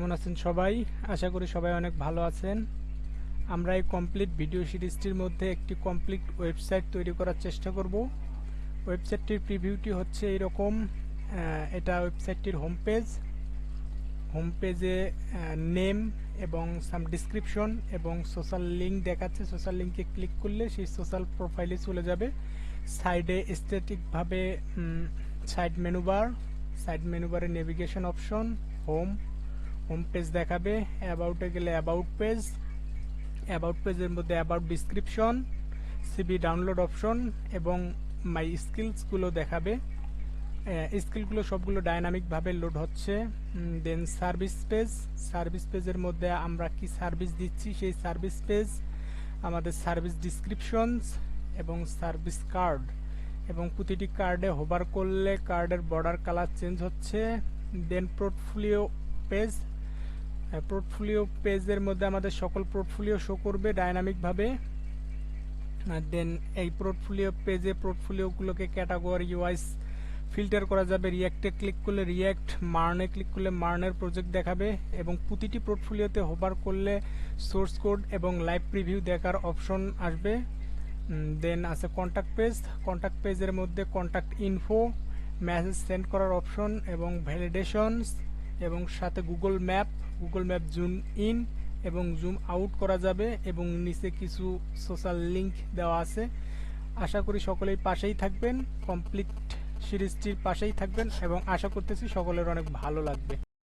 কেমন আছেন সবাই? আশা করি সবাই অনেক ভালো আছেন। আমরা এই কমপ্লিট ভিডিও সিরিজটির মধ্যে একটি কমপ্লিট ওয়েবসাইট তৈরি করার চেষ্টা করব। ওয়েবসাইটটির প্রিভিউটি হচ্ছে এরকম। এটা ওয়েবসাইটটির হোমপেজে নেম এবং সাম ডিসক্রিপশন এবং সোশ্যাল লিঙ্ক দেখাচ্ছে। সোশ্যাল লিঙ্কে ক্লিক করলে সেই সোশ্যাল প্রোফাইলে চলে যাবে। সাইডে এস্থেটিকভাবে সাইড মেনুবারে নেভিগেশন অপশন, হোম পেজ দেখাবে। অ্যাবাউটে গেলে অ্যাবাউট পেজের মধ্যে about description, CV download option এবং মাই স্কিলসগুলো দেখাবে। স্কিলগুলো সবগুলো ডাইনামিকভাবে লোড হচ্ছে। দেন সার্ভিস পেজের মধ্যে আমরা কি সার্ভিস দিচ্ছি সেই সার্ভিস পেজ, আমাদের সার্ভিস ডিসক্রিপশনস এবং সার্ভিস কার্ড, এবং প্রতিটি কার্ডে হোভার করলে কার্ডের বর্ডার কালার চেঞ্জ হচ্ছে। দেন পোর্টফোলিও পেজের মধ্যে আমাদের সকল পোর্টফোলিও শো করবে ডাইনামিকভাবে। দেন এই পোর্টফোলিওগুলোকে ক্যাটাগরি ওয়াইজ ফিল্টার করা যাবে। রিয়াক্টে ক্লিক করলে রিয়াক্ট, মার্নে ক্লিক করলে মার্নের প্রজেক্ট দেখাবে এবং প্রতিটি পোর্টফোলিওতে হোভার করলে সোর্স কোড এবং লাইভ প্রিভিউ দেখার অপশন আসবে। দেন আছে কন্ট্যাক্ট পেজের মধ্যে কন্ট্যাক্ট ইনফো, মেসেজ সেন্ড করার অপশন এবং ভ্যালিডেশনস, এবং সাথে গুগল ম্যাপ জুম ইন এবং জুম আউট করা যাবে, এবং নিচে কিছু সোশ্যাল লিঙ্ক দেওয়া আছে। আশা করি সকলেই পাশেই থাকবেন, কমপ্লিট সিরিজটির পাশেই থাকবেন এবং আশা করতেছি সকলের অনেক ভালো লাগবে।